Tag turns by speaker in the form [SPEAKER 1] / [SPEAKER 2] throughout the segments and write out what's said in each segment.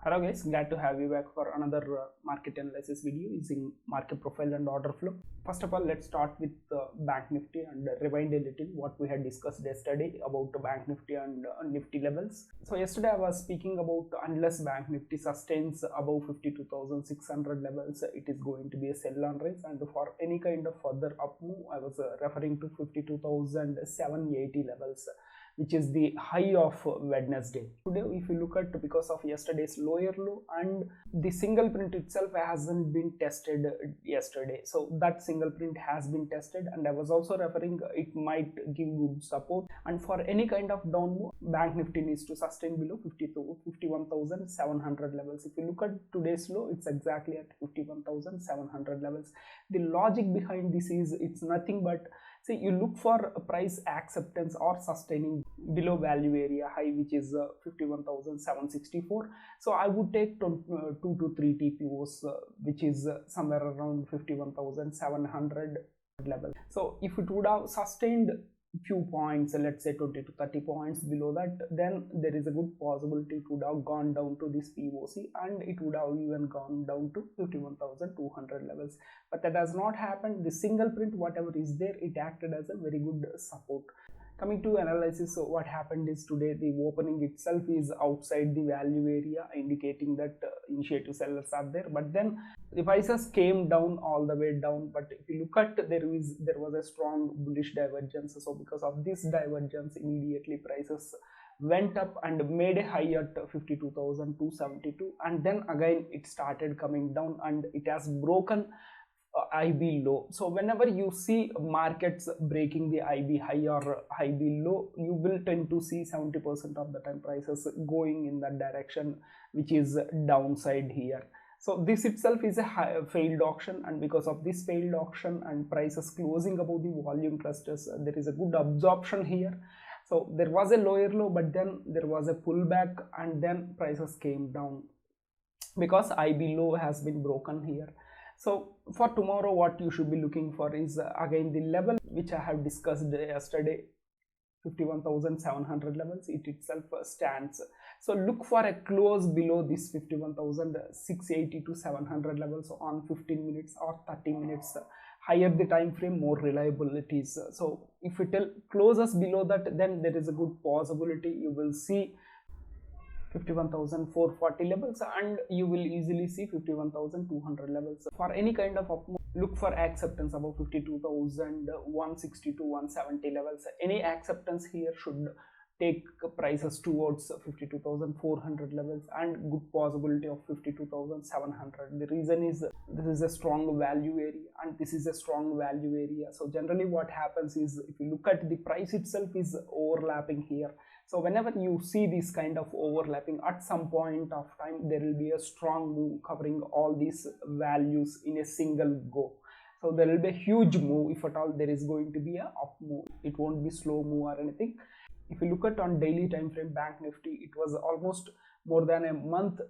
[SPEAKER 1] Hello guys, glad to have you back for another market analysis video using market profile and order flow. First of all, let's start with Bank Nifty and rewind a little what we had discussed yesterday about Bank Nifty and Nifty levels. So yesterday I was speaking about unless Bank Nifty sustains above 52,600 levels, it is going to be a sell on rise, and for any kind of further up move, I was referring to 52,780 levels, which is the high of Wednesday. Today, if you look at, because of yesterday's lower low and the single print itself hasn't been tested yesterday, so that single print has been tested, and I was also referring it might give good support. And for any kind of down move, Bank Nifty needs to sustain below 51,700 levels. If you look at today's low, it's exactly at 51,700 levels. The logic behind this is it's nothing but, see, you look for a price acceptance or sustaining below value area high, which is 51,764. So I would take 2 to 3 TPOs, which is somewhere around 51,700 level. So if it would have sustained few points, let's say 20 to 30 points below that, then there is a good possibility it would have gone down to this POC and it would have even gone down to 51,200 levels. But that has not happened. The single print, whatever is there, it acted as a very good support. Coming to analysis, so what happened is today the opening itself is outside the value area, indicating that initiative sellers are there, but then the prices came down all the way down. But if you look at, there was a strong bullish divergence, so because of this divergence, immediately prices went up and made a high at 52,272, and then again it started coming down and it has broken IB low. So whenever you see markets breaking the IB high or IB low, you will tend to see 70% of the time prices going in that direction, which is downside here. So this itself is a failed auction, and because of this failed auction and prices closing above the volume clusters, there is a good absorption here. So there was a lower low, but then there was a pullback and then prices came down because IB low has been broken here. So for tomorrow, what you should be looking for is again the level which I have discussed yesterday, 51,700 levels. It itself stands. So look for a close below this 51,680 to 700 levels on 15 minutes or 30 minutes. Higher the time frame, more reliable it is. So if it closes below that, then there is a good possibility you will see 51,440 levels, and you will easily see 51,200 levels. For any kind of up move, look for acceptance above 52,160 to 170 levels. Any acceptance here should take prices towards 52,400 levels and good possibility of 52,700. The reason is this is a strong value area and this is a strong value area. So generally what happens is, if you look at the price itself is overlapping here. So whenever you see this kind of overlapping, at some point of time there will be a strong move covering all these values in a single go. So there will be a huge move. If at all there is going to be a up move, it won't be slow move or anything. If you look at on daily time frame Bank Nifty, it was almost more than a month.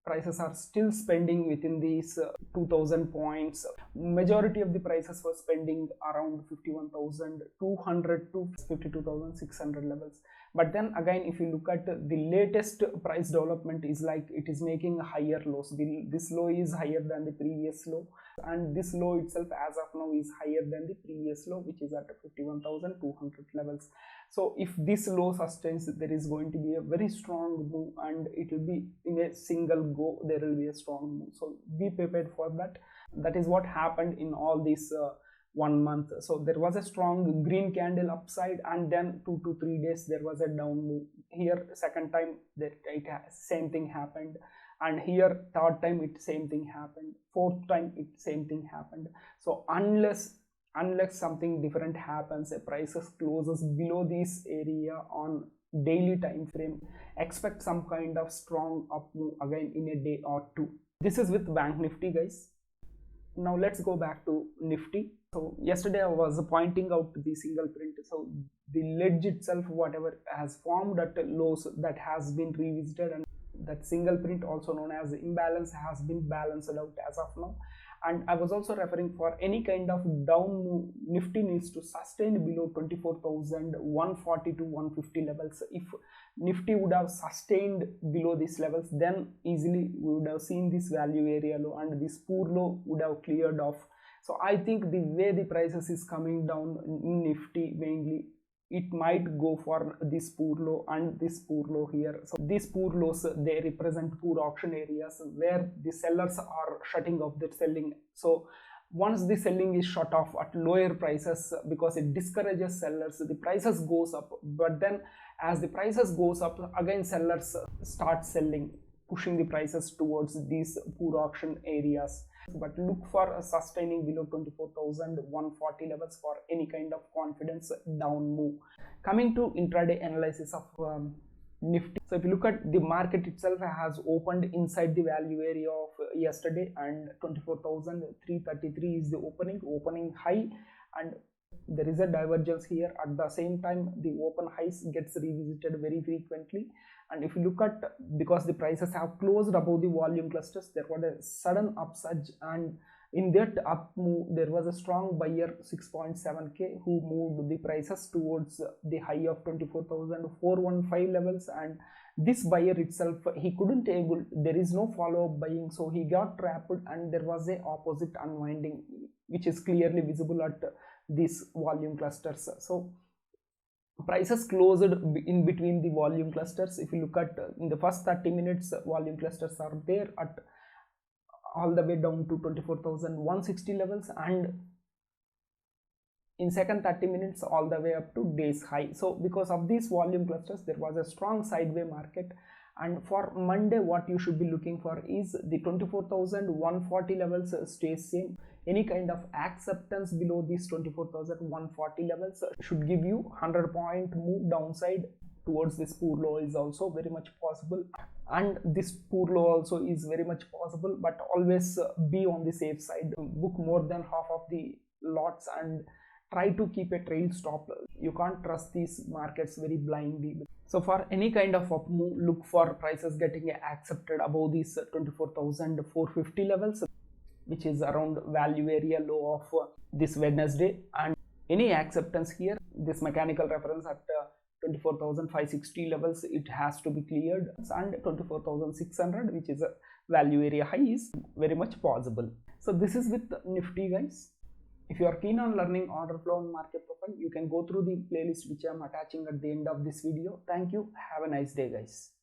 [SPEAKER 1] Prices are still spending within these 2,000 points. Majority of the prices were spending around 51,200 to 52,600 levels. But then again, if you look at the latest price development, is like it is making higher lows. This low is higher than the previous low, and this low itself as of now is higher than the previous low, which is at 51,200 levels. So if this low sustains, there is going to be a very strong move and it will be in a single go, there will be a strong move. So be prepared for that. That is what happened in all this 1 month. So there was a strong green candle upside, and then 2 to 3 days there was a down move. Here second time that same thing happened, and here third time it same thing happened, fourth time it same thing happened. So unless something different happens, a prices closes below this area on daily time frame, expect some kind of strong up move again in a day or two. This is with Bank Nifty, guys. Now let's go back to Nifty. So yesterday I was pointing out the single print. So the ledge itself, whatever has formed at lows, that has been revisited, and that single print, also known as imbalance, has been balanced out as of now. And I was also referring for any kind of down move, Nifty needs to sustain below 24,140 to 150 levels. If Nifty would have sustained below these levels, then easily we would have seen this value area low and this poor low would have cleared off. So I think the way the prices is coming down in Nifty mainly, it might go for this poor low and this poor low here. So these poor lows, they represent poor auction areas where the sellers are shutting off their selling. So once the selling is shut off at lower prices, because it discourages sellers, the prices goes up. But then as the prices goes up, again sellers start selling, pushing the prices towards these poor auction areas. But look for sustaining below 24,140 levels for any kind of confidence down move. Coming to intraday analysis of Nifty. So if you look at the market itself has opened inside the value area of yesterday, and 24,333 is the opening high, and there is a divergence here. At the same time, the open highs gets revisited very frequently. And if you look at, because the prices have closed above the volume clusters, there was a sudden upsurge, and in that up move there was a strong buyer 6.7k who moved the prices towards the high of 24,415 levels. And this buyer itself, he couldn't able, there is no follow-up buying, so he got trapped, and there was a opposite unwinding which is clearly visible at these volume clusters. So prices closed in between the volume clusters. If you look at in the first 30 minutes, volume clusters are there at all the way down to 24,160 levels, and in second 30 minutes all the way up to day's high. So because of these volume clusters, there was a strong sideways market. And for Monday, what you should be looking for is the 24,140 levels stays same. Any kind of acceptance below these 24,140 levels should give you 100-point move downside towards this poor low is also very much possible. And this poor low also is very much possible, but always be on the safe side. Book more than half of the lots and try to keep a trail stop. You can't trust these markets very blindly. So for any kind of up move, look for prices getting accepted above these 24,450 levels, which is around value area low of this Wednesday. And any acceptance here, this mechanical reference at 24,560 levels, it has to be cleared, and 24,600, which is a value area high, is very much possible. So this is with Nifty, guys. If you are keen on learning order flow and market profile, you can go through the playlist which I am attaching at the end of this video. Thank you. Have a nice day, guys.